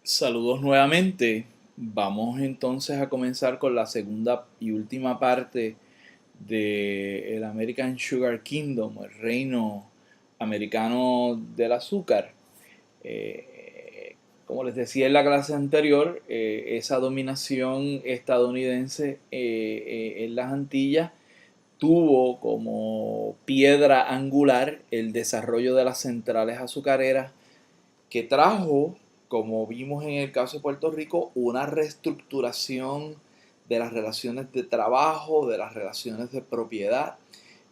Saludos nuevamente. Vamos entonces a comenzar con la segunda y última parte de el American Sugar Kingdom, el reino americano del azúcar. Como les decía en la clase anterior, esa dominación estadounidense en las Antillas tuvo como piedra angular el desarrollo de las centrales azucareras que trajo, como vimos en el caso de Puerto Rico, una reestructuración de las relaciones de trabajo, de las relaciones de propiedad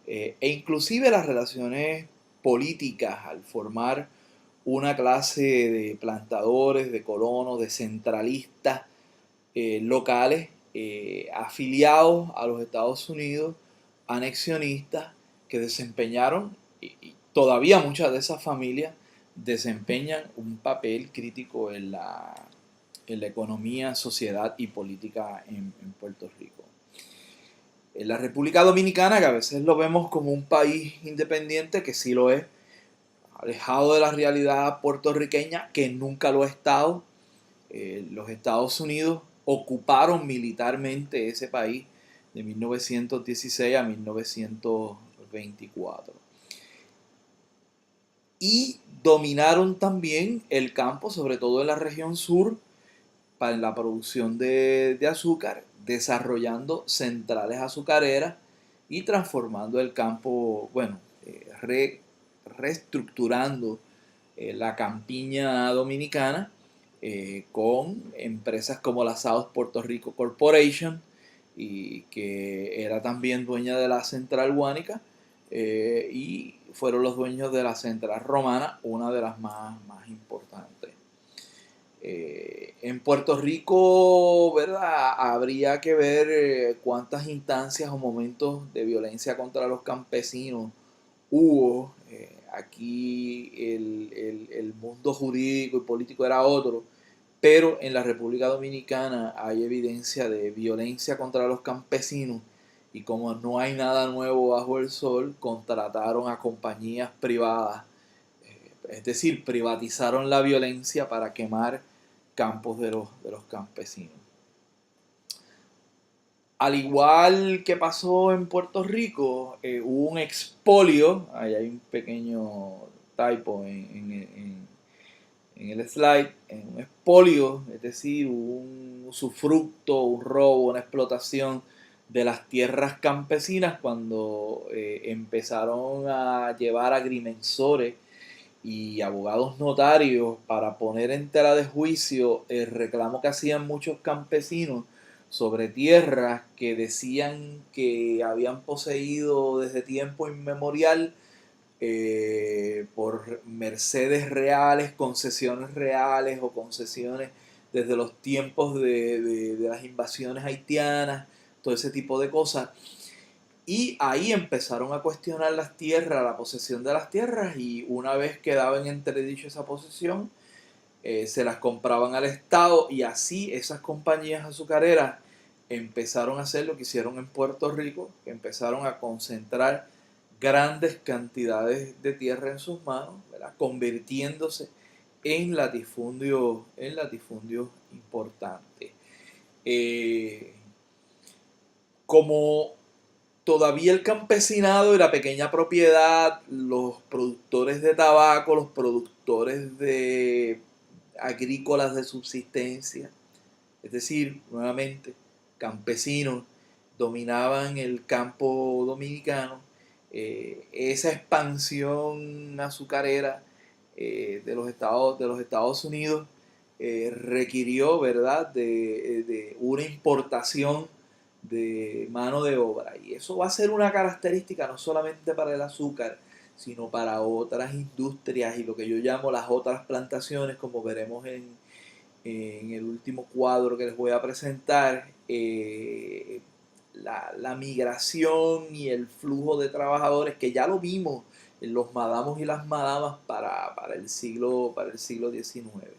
e inclusive las relaciones políticas al formar una clase de plantadores, de colonos, de centralistas locales afiliados a los Estados Unidos, anexionistas, que desempeñaron, y todavía muchas de esas familias desempeñan un papel crítico en la economía, sociedad y política en Puerto Rico. En la República Dominicana, que a veces lo vemos como un país independiente, que sí lo es, alejado de la realidad puertorriqueña, que nunca lo ha estado. Los Estados Unidos ocuparon militarmente ese país de 1916 a 1924 y dominaron también el campo, sobre todo en la región sur, para la producción de azúcar, desarrollando centrales azucareras y transformando el campo, bueno, reestructurando la campiña dominicana con empresas como la South Puerto Rico Corporation, y que era también dueña de la Central Guánica, y fueron los dueños de la Central Romana, una de las más importantes. En Puerto Rico, ¿verdad? Habría que ver cuántas instancias o momentos de violencia contra los campesinos hubo. Aquí el mundo jurídico y político era otro, pero en la República Dominicana hay evidencia de violencia contra los campesinos, y como no hay nada nuevo bajo el sol, contrataron a compañías privadas, es decir, privatizaron la violencia para quemar campos de los campesinos. Al igual que pasó en Puerto Rico, hubo un expolio, ahí hay un pequeño typo en el slide, en un expolio, es decir, un usufructo, un robo, una explotación de las tierras campesinas cuando empezaron a llevar agrimensores y abogados notarios para poner en tela de juicio el reclamo que hacían muchos campesinos sobre tierras que decían que habían poseído desde tiempo inmemorial por mercedes reales, concesiones reales o concesiones desde los tiempos de las invasiones haitianas, todo ese tipo de cosas. Y ahí empezaron a cuestionar las tierras, la posesión de las tierras, y una vez quedaba en entredicho esa posesión, se las compraban al Estado, y así esas compañías azucareras empezaron a hacer lo que hicieron en Puerto Rico, que empezaron a concentrar grandes cantidades de tierra en sus manos, ¿verdad? Convirtiéndose en latifundios importantes. Eh, como todavía el campesinado y la pequeña propiedad, los productores de tabaco, los productores de agrícolas de subsistencia, es decir, nuevamente, campesinos, dominaban el campo dominicano. Esa expansión azucarera de los Estados Unidos requirió, ¿verdad?, de una importación de mano de obra. Y eso va a ser una característica no solamente para el azúcar, sino para otras industrias y lo que yo llamo las otras plantaciones, como veremos en el último cuadro que les voy a presentar. La migración y el flujo de trabajadores, que ya lo vimos en los madamos y las madamas para el siglo XIX.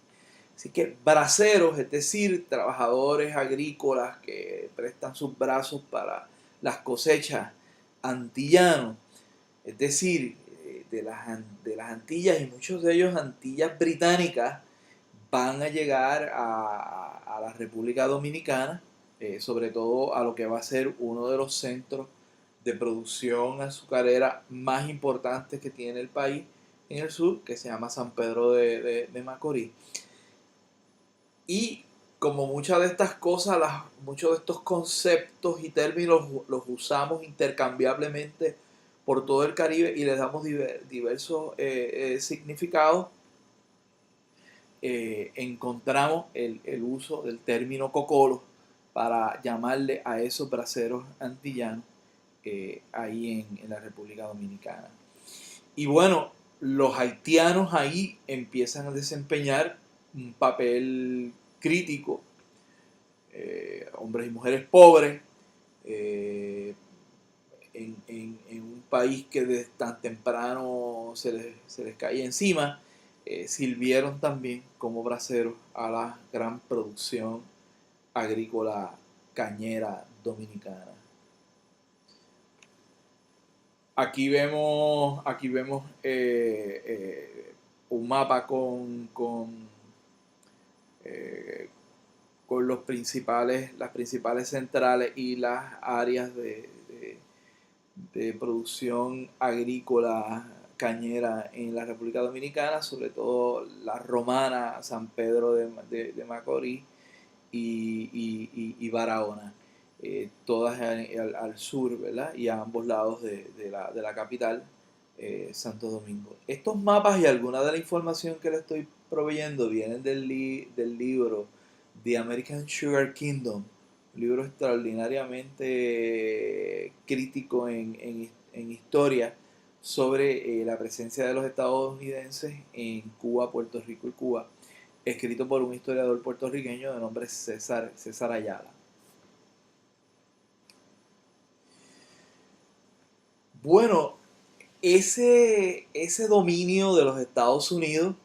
Así que braceros, es decir, trabajadores agrícolas que prestan sus brazos para las cosechas, antillanos, es decir, de las Antillas, y muchos de ellos Antillas británicas, van a llegar a la República Dominicana, sobre todo a lo que va a ser uno de los centros de producción azucarera más importantes que tiene el país en el sur, que se llama San Pedro de Macorís. Y como muchas de estas cosas, muchos de estos conceptos y términos los usamos intercambiablemente por todo el Caribe y les damos diversos significados, encontramos el uso del término cocolo para llamarle a esos braceros antillanos ahí en la República Dominicana. Y bueno, los haitianos ahí empiezan a desempeñar un papel crítico, hombres y mujeres pobres, eh, en un país que desde tan temprano se les caía encima, sirvieron también como braceros a la gran producción agrícola cañera dominicana. Aquí vemos un mapa eh, con las principales centrales y las áreas de producción agrícola cañera en la República Dominicana, sobre todo la Romana, San Pedro de Macorís y Barahona, todas al sur, ¿verdad? Y a ambos lados de la capital, Santo Domingo. Estos mapas y alguna de la información que le estoy proveyendo vienen del libro The American Sugar Kingdom, un libro extraordinariamente crítico en historia sobre la presencia de los estadounidenses en Cuba, Puerto Rico y Cuba, escrito por un historiador puertorriqueño de nombre César Ayala. Bueno, ese dominio de los Estados Unidos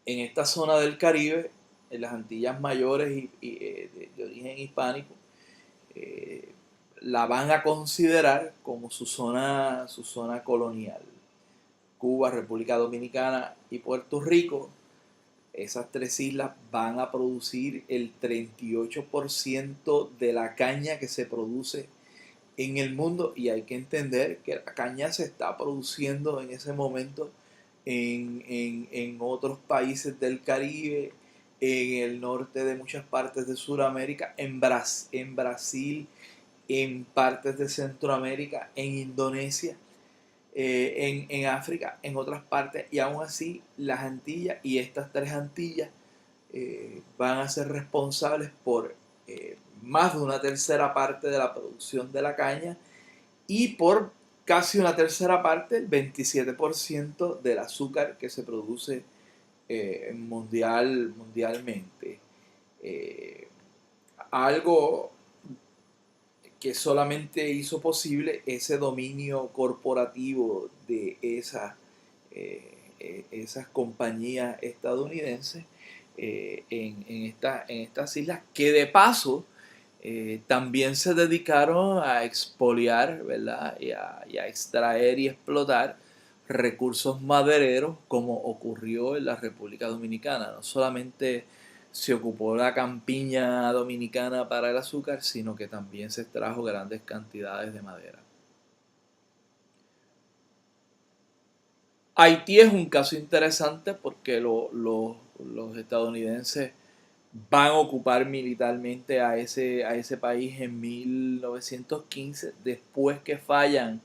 en esta zona del Caribe, en las Antillas Mayores de origen hispánico, eh, la van a considerar como su zona colonial. Cuba, República Dominicana y Puerto Rico, esas tres islas van a producir el 38% de la caña que se produce en el mundo, y hay que entender que la caña se está produciendo en ese momento en otros países del Caribe, en el norte de muchas partes de Sudamérica, en Brasil, en partes de Centroamérica, en Indonesia, en África, en otras partes, y aún así las Antillas y estas tres Antillas van a ser responsables por más de una tercera parte de la producción de la caña y por casi una tercera parte, el 27% del azúcar que se produce mundialmente. Eh, Algo que solamente hizo posible ese dominio corporativo de esas compañías estadounidenses en estas islas, que de paso también se dedicaron a expoliar, ¿verdad? Y a extraer y explotar recursos madereros, como ocurrió en la República Dominicana. No solamente se ocupó la campiña dominicana para el azúcar, sino que también se extrajo grandes cantidades de madera. Haití es un caso interesante porque los estadounidenses van a ocupar militarmente a ese país en 1915, después que fallan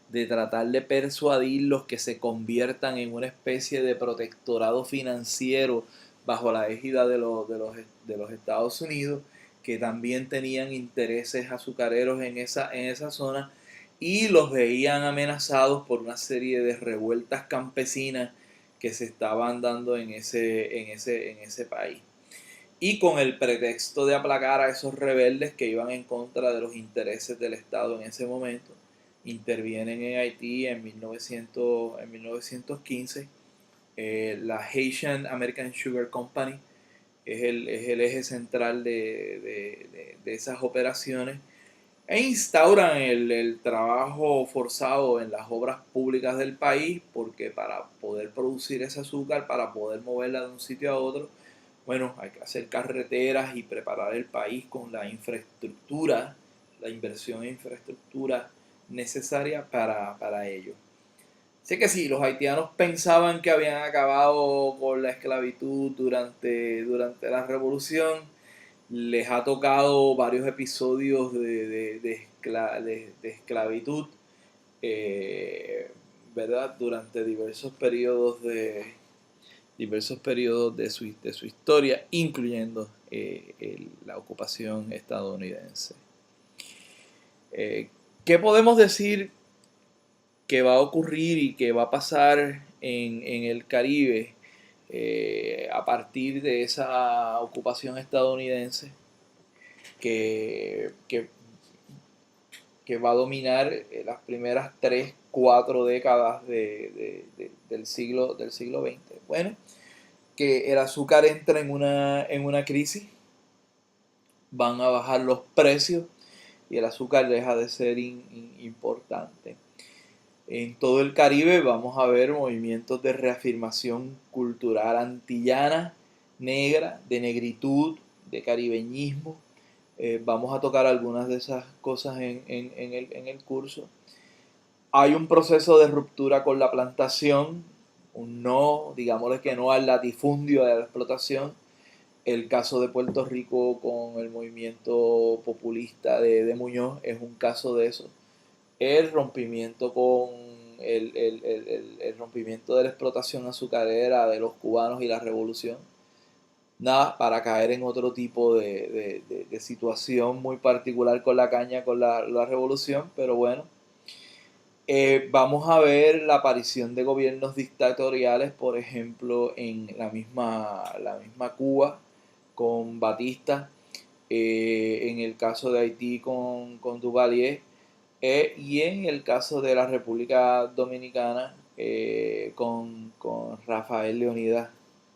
de tratar de persuadirlos que se conviertan en una especie de protectorado financiero bajo la égida de los Estados Unidos, que también tenían intereses azucareros en esa zona, y los veían amenazados por una serie de revueltas campesinas que se estaban dando en ese país. Y con el pretexto de aplacar a esos rebeldes que iban en contra de los intereses del Estado en ese momento, intervienen en Haití en 1915. La Haitian American Sugar Company es el eje central de esas operaciones. e instauran el trabajo forzado en las obras públicas del país, porque para poder producir ese azúcar, para poder moverla de un sitio a otro, bueno, hay que hacer carreteras y preparar el país con la infraestructura, la inversión en infraestructura necesaria para ello. Sé que sí, los haitianos pensaban que habían acabado con la esclavitud durante la revolución. Les ha tocado varios episodios de esclavitud, eh, ¿verdad? Durante diversos periodos de su historia, incluyendo la ocupación estadounidense. ¿Qué podemos decir que va a ocurrir y que va a pasar en el Caribe a partir de esa ocupación estadounidense que, que va a dominar las primeras 3, 4 décadas del siglo XX? Bueno, que el azúcar entra en una crisis, van a bajar los precios y el azúcar deja de ser importante. En todo el Caribe vamos a ver movimientos de reafirmación cultural antillana, negra, de negritud, de caribeñismo. Vamos a tocar algunas de esas cosas en el curso. Hay un proceso de ruptura con la plantación, un no, digámosle que no al latifundio de la explotación. El caso de Puerto Rico con el movimiento populista de Muñoz es un caso de eso. El rompimiento con el rompimiento de la explotación azucarera de los cubanos y la revolución. Nada, para caer en otro tipo de situación muy particular con la caña, con la revolución, pero bueno. Vamos a ver la aparición de gobiernos dictatoriales, por ejemplo, en la misma Cuba con Batista, en el caso de Haití con Duvalier, y en el caso de la República Dominicana con Rafael Leonidas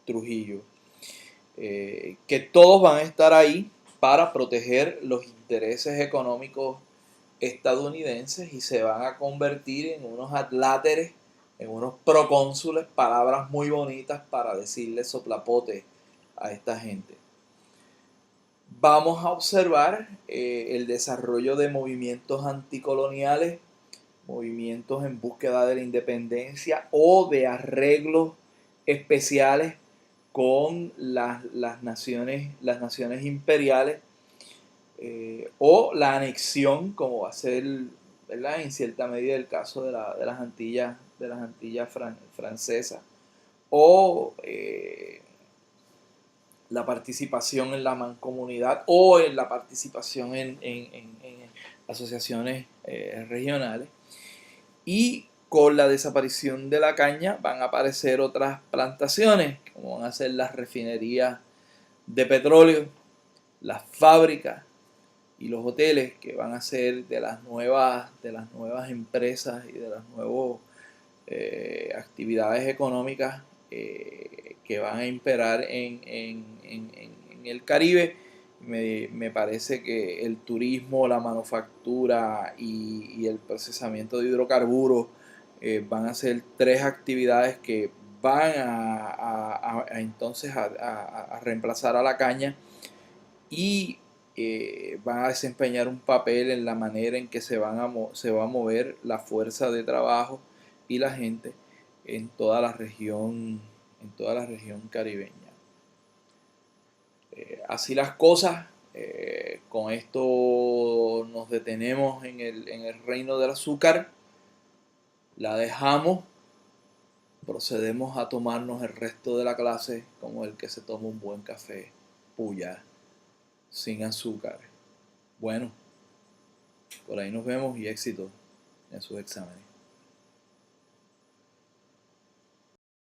Trujillo. Que todos van a estar ahí para proteger los intereses económicos estadounidenses y se van a convertir en unos adláteres, en unos procónsules, palabras muy bonitas para decirle soplapote a esta gente. Vamos a observar el desarrollo de movimientos anticoloniales, movimientos en búsqueda de la independencia o de arreglos especiales con las naciones imperiales, o la anexión, como va a ser, ¿verdad?, en cierta medida el caso de las Antillas francesas, o la participación en la mancomunidad o en la participación en asociaciones regionales. Y con la desaparición de la caña van a aparecer otras plantaciones, como van a ser las refinerías de petróleo, las fábricas y los hoteles, que van a ser de las nuevas empresas y de las nuevas actividades económicas que van a imperar en el Caribe. Me parece que el turismo, la manufactura y el procesamiento de hidrocarburos van a ser 3 actividades que van entonces a reemplazar a la caña y van a desempeñar un papel en la manera en que se va a mover la fuerza de trabajo y la gente en toda la región caribeña. Así las cosas. Con esto nos detenemos en el reino del azúcar, la dejamos, procedemos a tomarnos el resto de la clase como el que se toma un buen café puya, sin azúcar. Bueno, por ahí nos vemos y éxito en sus exámenes.